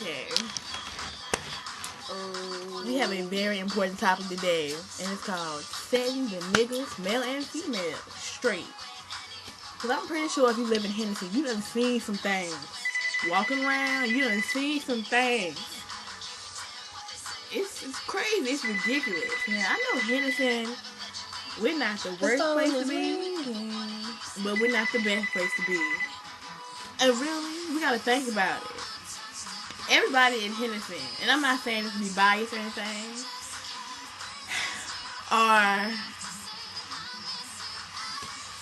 Okay. We have a very important topic today, and it's called setting the niggas, male and female, straight. Because I'm pretty sure if you live in Henderson, you done seen some things. Walking around, you done seen some things. It's crazy. It's ridiculous. Now, I know Henderson, we're not the worst place to be, but we're not the best place to be. And really, we got to think about it. Everybody in Henderson, and I'm not saying this to be biased or anything, or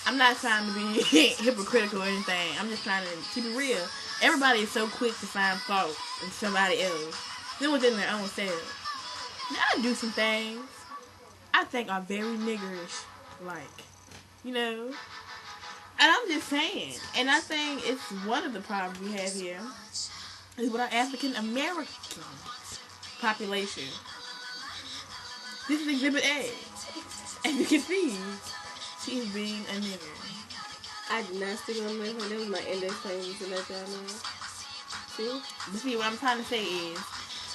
I'm not trying to be hypocritical or anything. I'm just trying to keep it real. Everybody is so quick to find fault in somebody else, then within their own selves. Now, I do some things I think are very niggerish, like, you know. And I'm just saying, and I think it's one of the problems we have here is with our African American population. This is Exhibit A. As you can see, she's being a nigger. I did not stick on that one. That was my index finger to let y'all know. See? But see, what I'm trying to say is,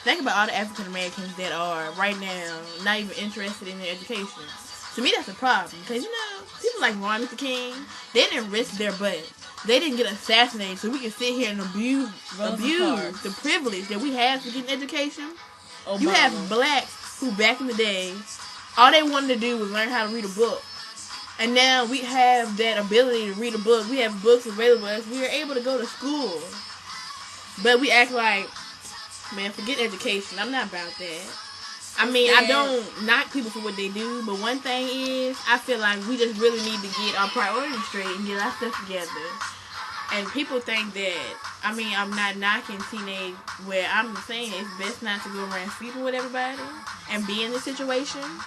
think about all the African Americans that are right now not even interested in their education. To me, that's a problem. Because, you know, people like Martin Luther King, they didn't risk their butt. They didn't get assassinated so we can sit here and abuse the privilege that we have to get an education. Obama. You have blacks who back in the day, all they wanted to do was learn how to read a book. And now we have that ability to read a book. We have books available to us. We are able to go to school. But we act like, man, forget education. I'm not about that. I mean, I don't knock people for what they do, but one thing is, I feel like we just really need to get our priorities straight and get our stuff together. And people think that, I mean, I'm not knocking teenage, where I'm just saying it's best not to go around sleeping with everybody and be in this situation.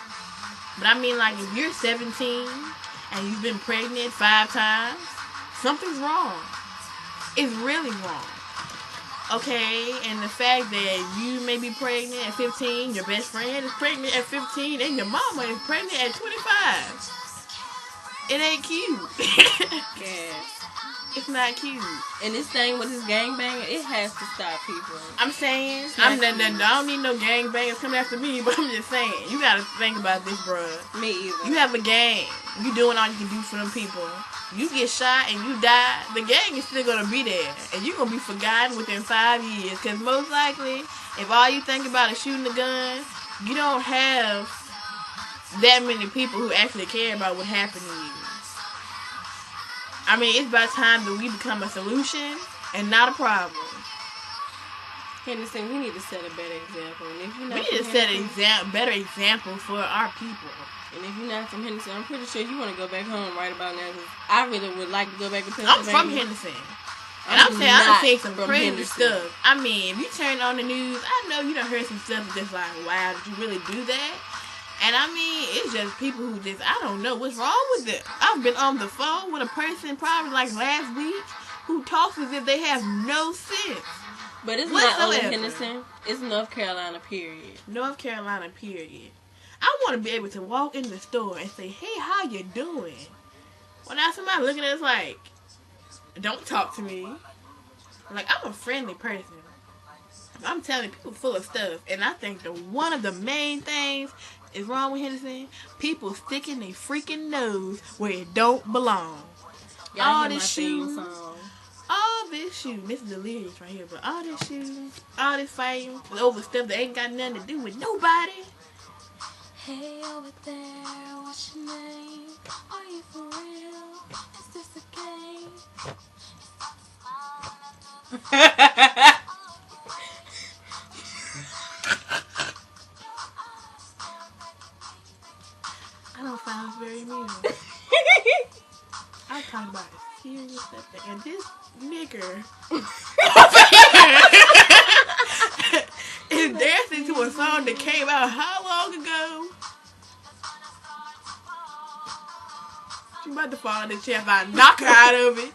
But I mean, like, if you're 17 and you've been pregnant 5 times, something's wrong. It's really wrong. Okay, and the fact that you may be pregnant at 15, your best friend is pregnant at 15, and your mama is pregnant at 25. It ain't cute. Yeah. It's not cute. And this thing with this gangbanging, it has to stop people. I'm saying, I don't need no gangbangers coming after me, but I'm just saying, you gotta think about this, bruh. Me either. You have a gang. You doing all you can do for them people. You get shot and you die, the gang is still gonna be there. And you're gonna be forgotten within 5 years. Because most likely, if all you think about is shooting a gun, you don't have that many people who actually care about what happened to you. I mean, it's about time that we become a solution and not a problem. Henderson, we need to set a better example. And if you're not we need to set a better example for our people. And if you're not from Henderson, I'm pretty sure you want to go back home right about now. I really would like to go back to Pennsylvania. I'm from Henderson. And I'm saying, I've seen some crazy stuff. I mean, if you turn on the news, I know you done heard some stuff that's like, wow, did you really do that? And I mean, it's just people who just, I don't know what's wrong with it. I've been on the phone with a person probably like last week who talks as if they have no sense. But it's not only Henderson. It's North Carolina, period. North Carolina, period. I want to be able to walk in the store and say, hey, how you doing? Well, now somebody looking at us like, don't talk to me. Like, I'm a friendly person. I'm telling you, people full of stuff. And I think one of the main things is wrong with Henderson, people sticking their freaking nose where it don't belong. All this shooting, this is delirious right here, but all this shooting, all this fighting over stuff that ain't got nothing to do with nobody. Hey, over there, what's your name? Are you for real? Is this a game? I don't find this very amusing. I'm talking about serious stuff, and this nigger is dancing to a song that came out how long ago? She about to fall in the chair if I knock her out of it.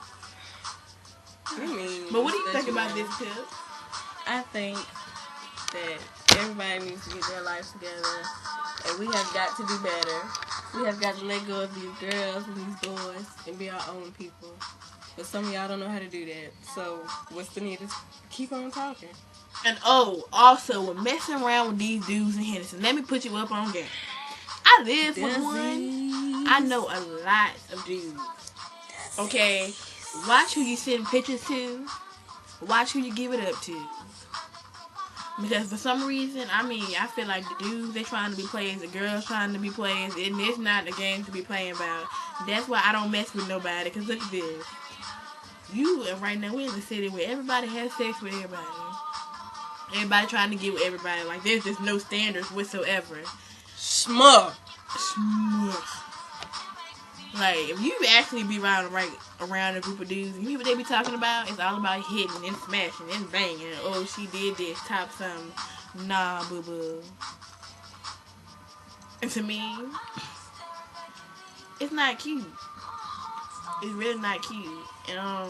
But what do you think about this, Pip? I think that everybody needs to get their lives together, and we have got to do better. We have got to let go of these girls and these boys and be our own people. But some of y'all don't know how to do that. So what's the need to keep on talking? And also, when messing around with these dudes in Henderson, let me put you up on game. I live with one. I know a lot of dudes. Okay? Watch who you send pictures to. Watch who you give it up to. Because for some reason, I feel like the dudes, they trying to be players, the girls trying to be players, and it's not a game to be playing about. That's why I don't mess with nobody, because look at this. Right now, we're in the city where everybody has sex with everybody. Everybody trying to get with everybody. Like, there's just no standards whatsoever. Schmuck. Like, if you actually be around a group of dudes, and what they be talking about, it's all about hitting and smashing and banging. Oh, she did this, top something. Nah, boo-boo. And to me, it's not cute. It's really not cute. And, I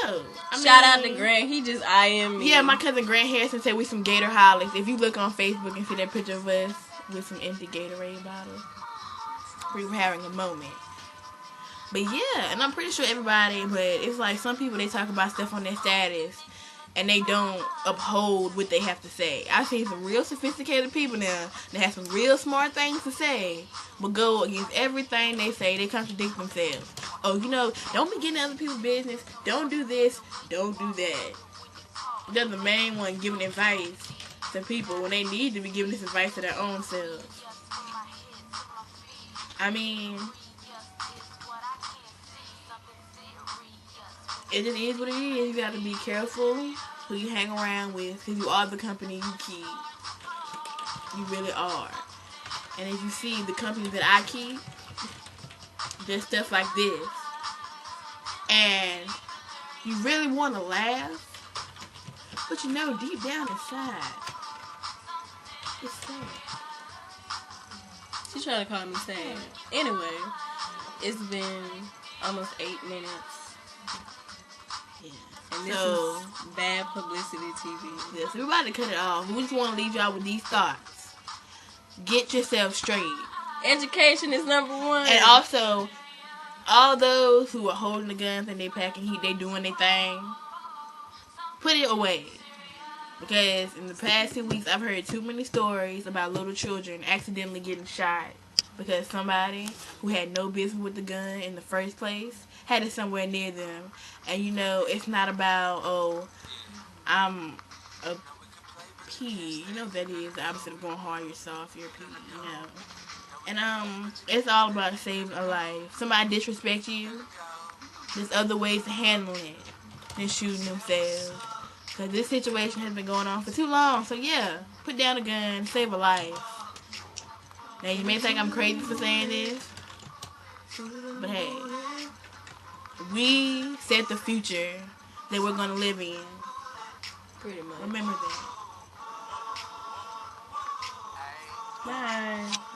don't know. Shout out to Grant. He just IM me. Yeah, my cousin Grant Harrison said we some Gator Hollies. If you look on Facebook and see that picture of us with some empty Gatorade bottles, we were having a moment. But yeah, and I'm pretty sure everybody, but it's like some people, they talk about stuff on their status and they don't uphold what they have to say. I've seen some real sophisticated people now that have some real smart things to say, but go against everything they say. They contradict themselves. Oh, don't be getting other people's business. Don't do this. Don't do that. They're the main one giving advice to people when they need to be giving this advice to their own selves. It just is what it is. You got to be careful who you hang around with, because you are the company you keep. You really are. And as you see, the company that I keep, there's stuff like this. And you really want to laugh, but deep down inside, it's sad. She's trying to call me sad. Anyway, it's been almost 8 minutes. Yeah. And this is Bad Publicity TV. Yeah, so we're about to cut it off. We just want to leave y'all with these thoughts. Get yourself straight. Education is number one. And also, all those who are holding the guns and they packing heat, they doing their thing, put it away. Because in the past 2 weeks, I've heard too many stories about little children accidentally getting shot because somebody who had no business with the gun in the first place had it somewhere near them. And it's not about, I'm a P. You know what that is? The opposite of going hard, you're soft, you're a P, And it's all about saving a life. Somebody disrespect you, there's other ways to handle it than shooting themselves. Because this situation has been going on for too long. So yeah, put down a gun, save a life. Now you may think I'm crazy for saying this, but hey, we set the future that we're going to live in. Pretty much. Remember that. Bye.